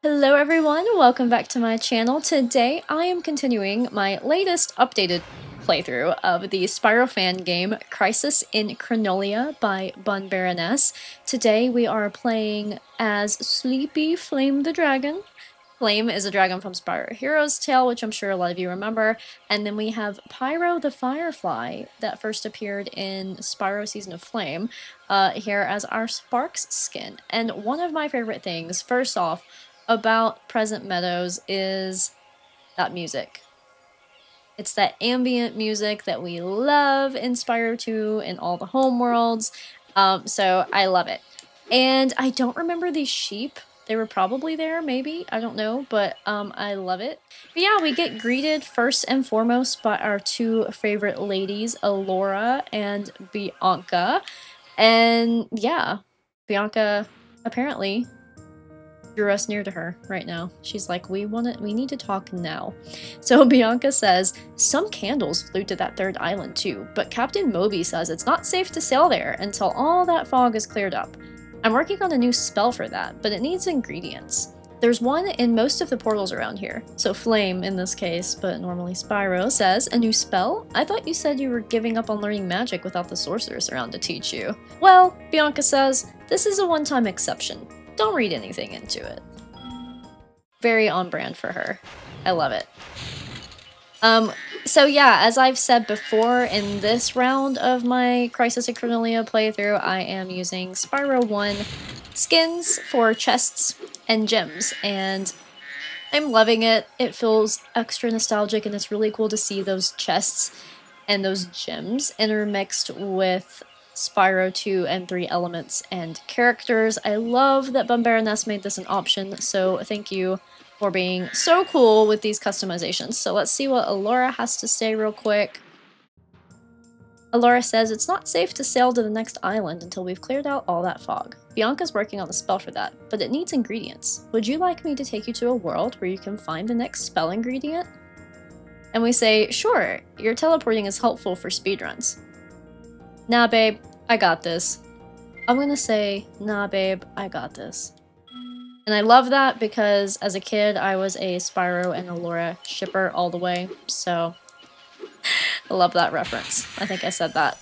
Hello everyone, welcome back to my channel. Today I am continuing my latest updated playthrough of the Spyro fan game Crisis in Chronolia by Bun Baroness. Today we are playing as Sleepy Flame the Dragon. Flame is a dragon from Spyro Hero's Tale, which I'm sure a lot of you remember. And then we have Pyro the Firefly that first appeared in Spyro Season of Flame here as our Sparks skin. And one of my favorite things, first off, about present Meadows is that music. It's that ambient music that we love in Spyro 2 and all the Homeworlds. So I love it. And I don't remember these sheep. They were probably there, maybe. I don't know, but I love it. But yeah, we get greeted first and foremost by our two favorite ladies, Allora and Bianca. And yeah, Bianca apparently drew us near to her right now. She's like, we need to talk now. So Bianca says, some candles flew to that third island too, but Captain Moby says it's not safe to sail there until all that fog is cleared up. I'm working on a new spell for that, but it needs ingredients. There's one in most of the portals around here. So Flame in this case, but normally Spyro, says, a new spell? I thought you said you were giving up on learning magic without the sorceress around to teach you. Well, Bianca says, this is a one-time exception. Don't read anything into it. Very on brand for her. I love it. So yeah, as I've said before, in this round of my Crisis in Chronolia playthrough, I am using Spyro 1 skins for chests and gems, and I'm loving it. It feels extra nostalgic, and it's really cool to see those chests and those gems intermixed with Spyro 2 and 3 elements and characters. I love that Bun Baroness made this an option, so thank you for being so cool with these customizations. So let's see what Allora has to say real quick. Allora says, it's not safe to sail to the next island until we've cleared out all that fog. Bianca's working on a spell for that, but it needs ingredients. Would you like me to take you to a world where you can find the next spell ingredient? And we say, sure, your teleporting is helpful for speedruns. Nah, babe, I got this. I'm gonna say, nah, babe, I got this. And I love that because as a kid, I was a Spyro and Allora shipper all the way, so I love that reference. I think I said that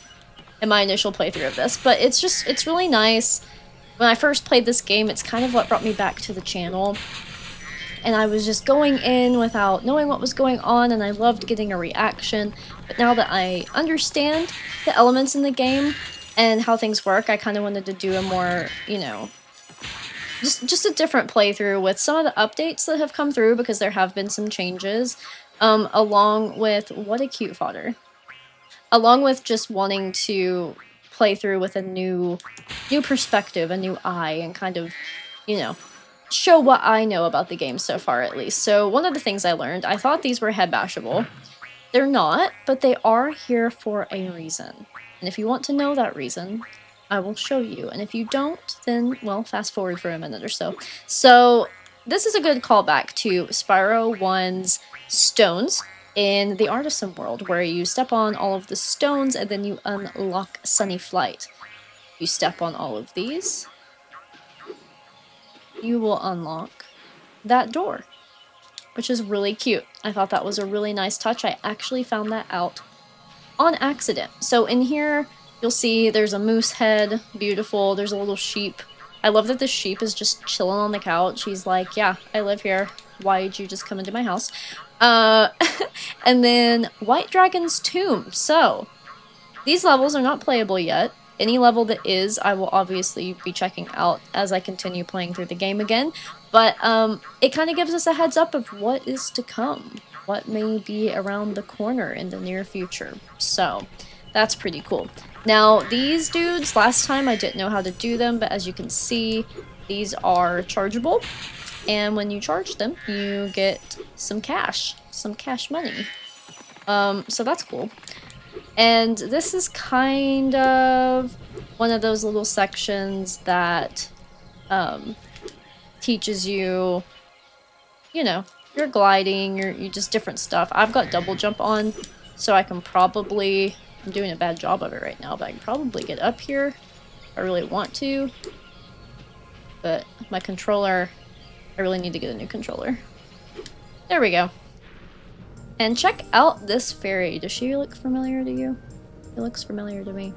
in my initial playthrough of this, but it's really nice. When I first played this game, it's kind of what brought me back to the channel. And I was just going in without knowing what was going on, and I loved getting a reaction. But now that I understand the elements in the game and how things work, I kind of wanted to do a more, you know, just a different playthrough with some of the updates that have come through, because there have been some changes, along with, what a cute fodder, along with just wanting to play through with a new perspective, a new eye, and kind of, you know, show what I know about the game so far, at least. So one of the things I learned, I thought these were head bashable. They're not, but they are here for a reason. And if you want to know that reason, I will show you. And if you don't, then, well, fast forward for a minute or so. So this is a good callback to Spyro 1's stones in the Artisan world, where you step on all of the stones and then you unlock Sunny Flight. You step on all of these, you will unlock that door, which is really cute. I thought that was a really nice touch. I actually found that out on accident. So in here, you'll see there's a moose head, beautiful. There's a little sheep. I love that the sheep is just chilling on the couch. He's like, yeah, I live here. Why'd you just come into my house? And then White Dragon's Tomb. So these levels are not playable yet. Any level that is, I will obviously be checking out as I continue playing through the game again. But it kind of gives us a heads up of what is to come. What may be around the corner in the near future. So that's pretty cool. Now, these dudes, last time I didn't know how to do them, but as you can see, these are chargeable. And when you charge them, you get some cash money. So that's cool. And this is kind of one of those little sections that teaches you, you know, you're gliding, you just different stuff. I've got double jump on, so I can probably, I'm doing a bad job of it right now, but I can probably get up here if I really want to. But my controller I really need to get a new controller. There we go. And check out this fairy. Does she look familiar to you? It looks familiar to me.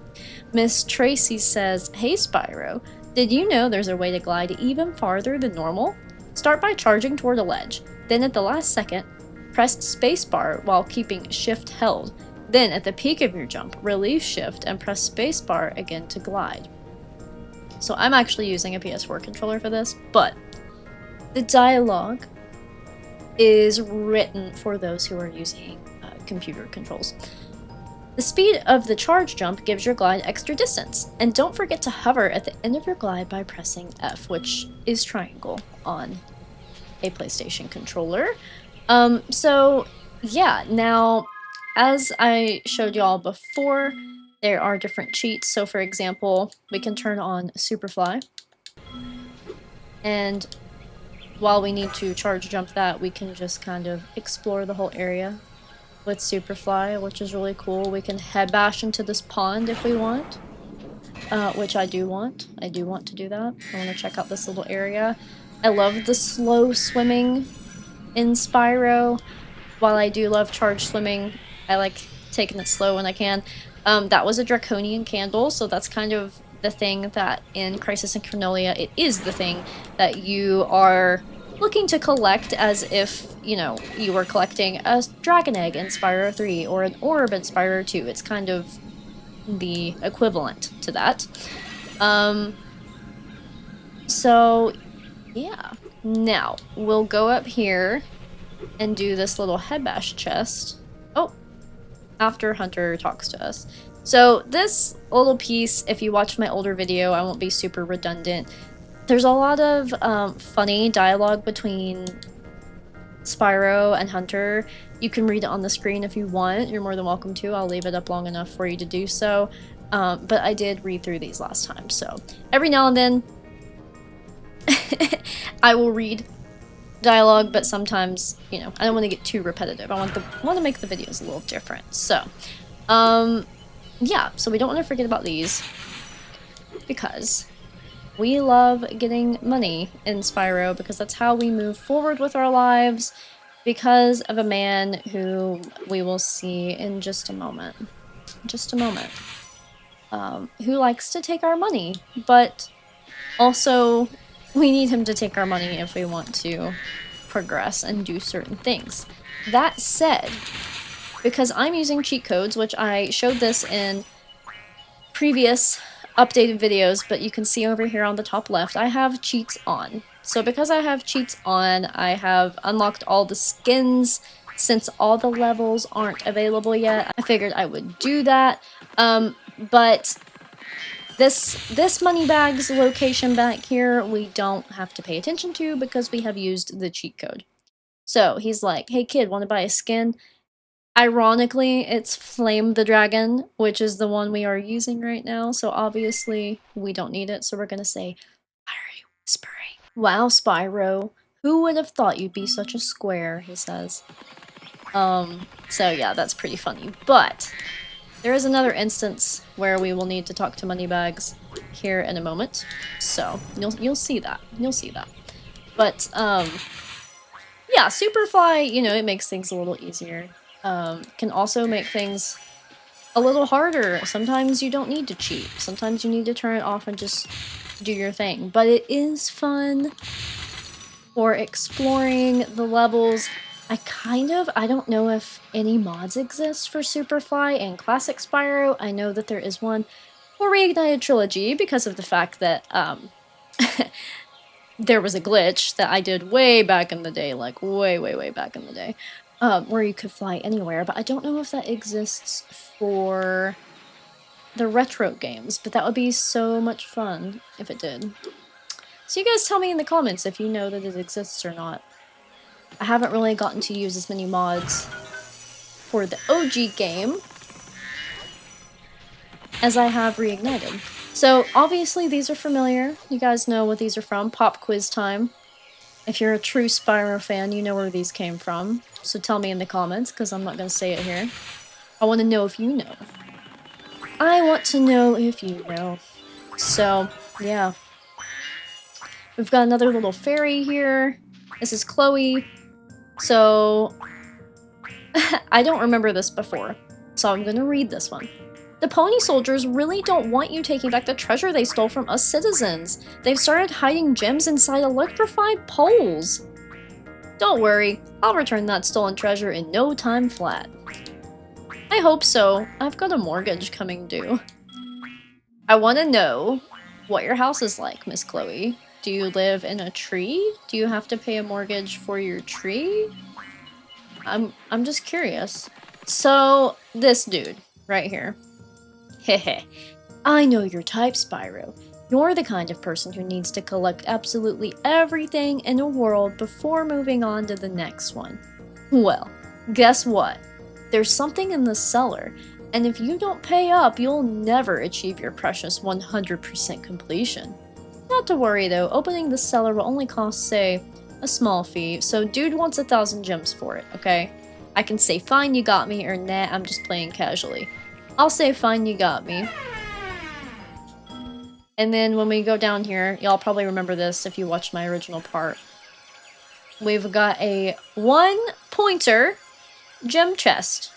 Miss Tracy says, "Hey Spyro, did you know there's a way to glide even farther than normal? Start by charging toward a ledge. Then at the last second, press spacebar while keeping shift held. Then at the peak of your jump, release shift and press spacebar again to glide." So I'm actually using a PS4 controller for this, but the dialogue is written for those who are using computer controls. The speed of the charge jump gives your glide extra distance, and don't forget to hover at the end of your glide by pressing F, which is triangle on a PlayStation controller. So yeah, now as I showed y'all before, there are different cheats. So for example, we can turn on Superfly, and while we need to charge jump that, we can just kind of explore the whole area with Superfly, which is really cool. We can head bash into this pond if we want, which I do want. I do want to do that. I want to check out this little area. I love the slow swimming in Spyro. While I do love charge swimming, I like taking it slow when I can. That was a draconian candle, so that's kind of the thing that in Crisis in Chronolia, it is the thing that you are looking to collect, as if, you know, you were collecting a dragon egg in Spyro 3 or an orb in Spyro 2. It's kind of the equivalent to that. So yeah. Now, we'll go up here and do this little head bash chest. Oh, after Hunter talks to us. So this little piece, if you watch my older video, I won't be super redundant. There's a lot of funny dialogue between Spyro and Hunter. You can read it on the screen if you want. You're more than welcome to. I'll leave it up long enough for you to do so. But I did read through these last time, so every now and then I will read dialogue, but sometimes, you know, I don't want to get too repetitive. I want to make the videos a little different. So, yeah, so we don't want to forget about these because we love getting money in Spyro, because that's how we move forward with our lives, because of a man who we will see in just a moment. Just a moment. Who likes to take our money, but also we need him to take our money if we want to progress and do certain things. That said, because I'm using cheat codes, which I showed this in previous updated videos, but you can see over here on the top left, I have cheats on. So because I have cheats on, I have unlocked all the skins. Since all the levels aren't available yet, I figured I would do that. But this Moneybags location back here, we don't have to pay attention to because we have used the cheat code. So he's like, "Hey kid, want to buy a skin?" Ironically, it's Flame the Dragon, which is the one we are using right now, so obviously we don't need it, so we're gonna say, "Why are you whispering?" "Wow, Spyro, who would have thought you'd be such a square," he says. So yeah, that's pretty funny, but there is another instance where we will need to talk to Moneybags here in a moment, so you'll see that. You'll see that. But, yeah, Superfly, you know, it makes things a little easier. Can also make things a little harder. Sometimes you don't need to cheat. Sometimes you need to turn it off and just do your thing. But it is fun for exploring the levels. I don't know if any mods exist for Superfly and Classic Spyro. I know that there is one for Reignited Trilogy because of the fact that, there was a glitch that I did way back in the day, like way back in the day, where you could fly anywhere, but I don't know if that exists for the retro games, but that would be so much fun if it did. So you guys tell me in the comments if you know that it exists or not. I haven't really gotten to use as many mods for the OG game as I have Reignited. So obviously these are familiar. You guys know what these are from. Pop quiz time. If you're a true Spyro fan, you know where these came from. So tell me in the comments, because I'm not going to say it here. I want to know if you know. I want to know if you know. So, yeah. We've got another little fairy here. This is Chloe. So, I don't remember this before, so I'm gonna read this one. The pony soldiers really don't want you taking back the treasure they stole from us citizens. They've started hiding gems inside electrified poles. Don't worry, I'll return that stolen treasure in no time flat. I hope so. I've got a mortgage coming due. I want to know what your house is like, Miss Chloe. Do you live in a tree? Do you have to pay a mortgage for your tree? I'm just curious. So, this dude, right here. Hehe. I know your type, Spyro. You're the kind of person who needs to collect absolutely everything in a world before moving on to the next one. Well, guess what? There's something in the cellar, and if you don't pay up, you'll never achieve your precious 100% completion. Not to worry though, opening the cellar will only cost, say, a small fee, so dude wants 1,000 gems for it, okay? I can say fine you got me, or nah, I'm just playing casually. I'll say fine you got me. And then when we go down here, y'all probably remember this if you watched my original part. We've got a 1-pointer gem chest.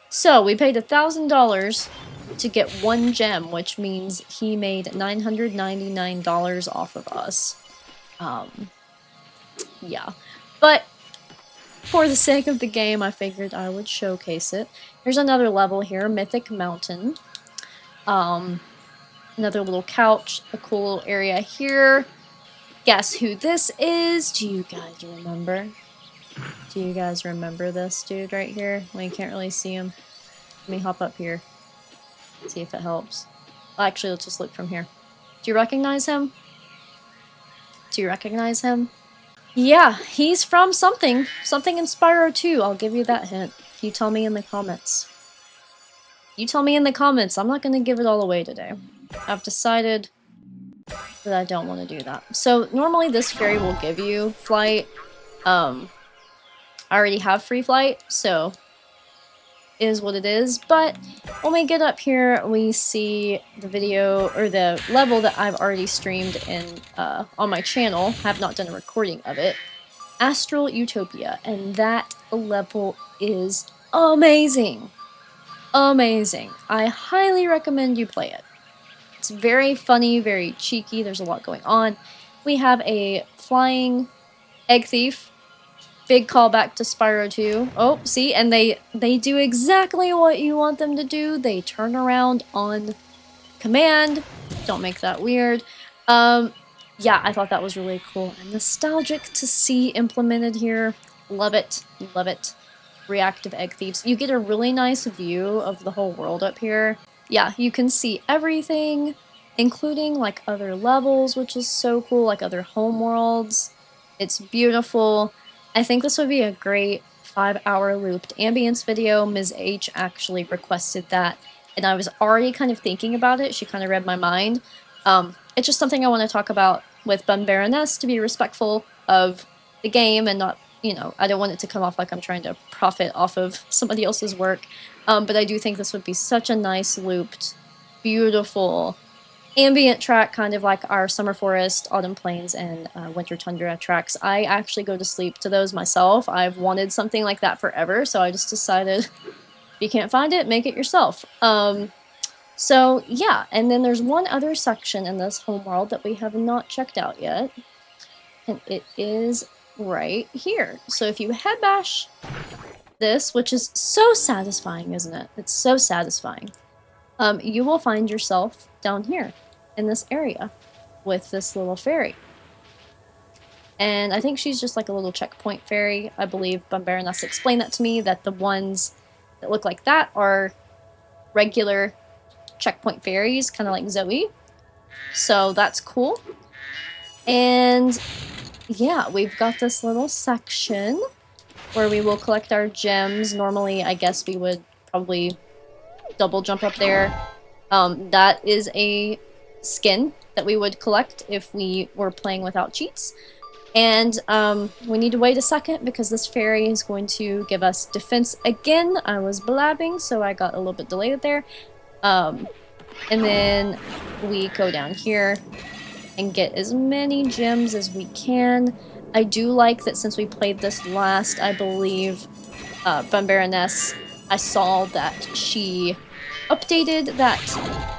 So we paid $1,000 to get 1 gem, which means he made $999 off of us. Yeah. But for the sake of the game, I figured I would showcase it. There's another level here, Mythic Mountain. Another little couch, a cool little area here. Guess who this is? Do you guys remember? Do you guys remember this dude right here? Well, you can't really see him. Let me hop up here. See if it helps. Well, actually, let's just look from here. Do you recognize him? Do you recognize him? Yeah, he's from something. Something in Spyro 2. I'll give you that hint. You tell me in the comments. You tell me in the comments. I'm not going to give it all away today. I've decided that I don't want to do that. So normally this fairy will give you flight. I already have free flight, so is what it is. But when we get up here, we see the video or the level that I've already streamed in on my channel. Have not done a recording of it. Astral Utopia, and that level is amazing. Amazing. I highly recommend you play it. It's very funny, very cheeky, there's a lot going on. We have a flying egg thief. Big callback to Spyro 2. Oh, see? And they do exactly what you want them to do. They turn around on command. Don't make that weird. Yeah, I thought that was really cool and nostalgic to see implemented here. Love it. Love it. Reactive egg thieves. You get a really nice view of the whole world up here. Yeah, you can see everything, including like other levels, which is so cool, like other homeworlds. It's beautiful. I think this would be a great 5-hour looped ambience video. Ms. H actually requested that, and I was already kind of thinking about it. She kind of read my mind. It's just something I want to talk about with Bun Baroness to be respectful of the game and not, you know, I don't want it to come off like I'm trying to profit off of somebody else's work. But I do think this would be such a nice looped, beautiful ambient track, kind of like our Summer Forest, Autumn Plains, and Winter Tundra tracks. I actually go to sleep to those myself. I've wanted something like that forever, so I just decided if you can't find it, make it yourself. So yeah, and then there's one other section in this homeworld that we have not checked out yet, and it is right here. So if you head bash this, which is so satisfying, isn't it? It's so satisfying. You will find yourself down here in this area with this little fairy. And I think she's just like a little checkpoint fairy. I believe Bun Baroness explained that to me, that the ones that look like that are regular checkpoint fairies, kind of like Zoe. So that's cool. And yeah, we've got this little section where we will collect our gems. Normally, I guess we would probably double jump up there. That is a skin that we would collect if we were playing without cheats. And we need to wait a second because this fairy is going to give us defense again. I was blabbing, so I got a little bit delayed there. And then we go down here and get as many gems as we can. I do like that since we played this last, I believe, Baroness, I saw that she updated that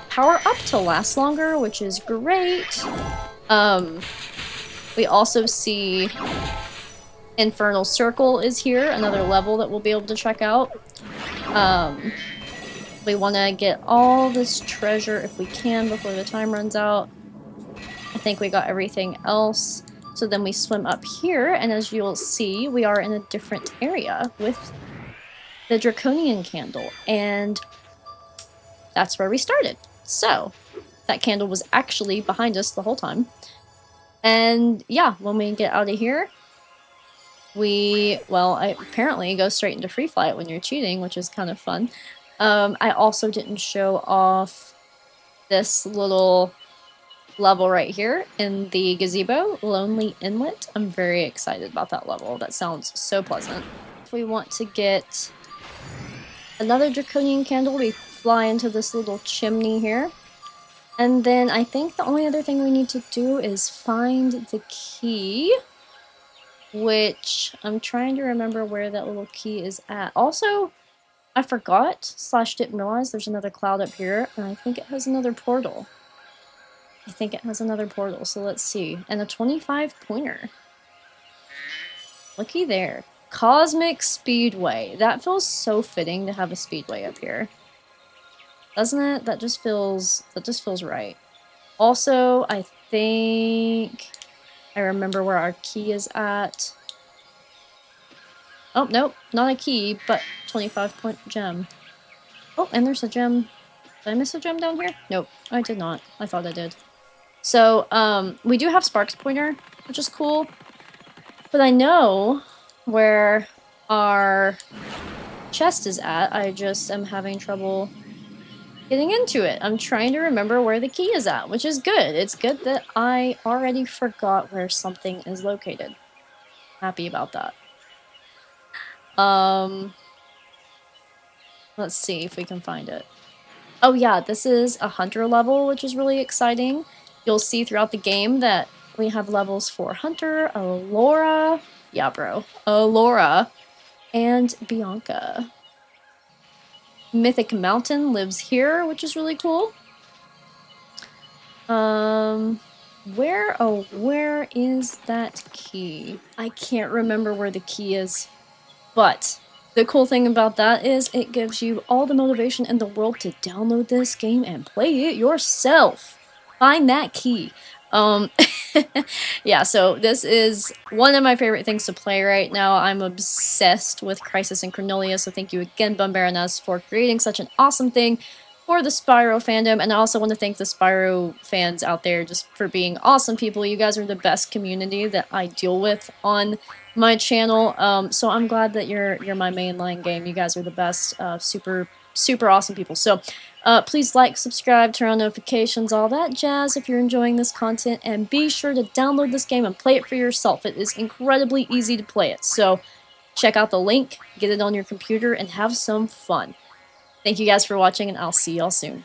power up to last longer, which is great. We also see Infernal Circle is here, another level that we'll be able to check out. We want to get all this treasure if we can before the time runs out. I think we got everything else. So then we swim up here, and as you'll see, we are in a different area with the Draconian candle, and that's where we started. So, that candle was actually behind us the whole time. And yeah, when we get out of here, I apparently go straight into free flight when you're cheating, which is kind of fun. I also didn't show off this little level right here in the gazebo, Lonely Inlet. I'm very excited about that level. That sounds so pleasant. If we want to get another Draconian candle, we fly into this little chimney here. And then I think the only other thing we need to do is find the key, which I'm trying to remember where that little key is at. Also, I forgot / didn't realize there's another cloud up here, and I think it has another portal. So let's see. And a 25 pointer. Looky there. Cosmic Speedway. That feels so fitting to have a speedway up here. Doesn't it? That just feels right. Also, I think I remember where our key is at. Oh, nope, not a key, but 25-point gem. Oh, and there's a gem. Did I miss a gem down here? Nope, I did not. I thought I did. So, we do have Sparks Pointer, which is cool. But I know where our chest is at. I just am having trouble getting into it. I'm trying to remember where the key is at, which is good. It's good that I already forgot where something is located. Happy about that. Let's see if we can find it. Oh yeah, this is a hunter level, which is really exciting. You'll see throughout the game that we have levels for Hunter, Allora, yeah bro, Allora, and Bianca. Mythic Mountain lives here, which is really cool. Where is that key? I can't remember where the key is, but the cool thing about that is it gives you all the motivation in the world to download this game and play it yourself. Find that key. Yeah, so this is one of my favorite things to play right now. I'm obsessed with Crisis and Chronolia, so thank you again, Baroness, for creating such an awesome thing for the Spyro fandom, and I also want to thank the Spyro fans out there just for being awesome people. You guys are the best community that I deal with on my channel, so I'm glad that you're my mainline game. You guys are the best, super awesome people. So please like, subscribe, turn on notifications, all that jazz if you're enjoying this content, and be sure to download this game and play it for yourself. It is incredibly easy to play it, so check out the link, get it on your computer, and have some fun. Thank you guys for watching, and I'll see y'all soon.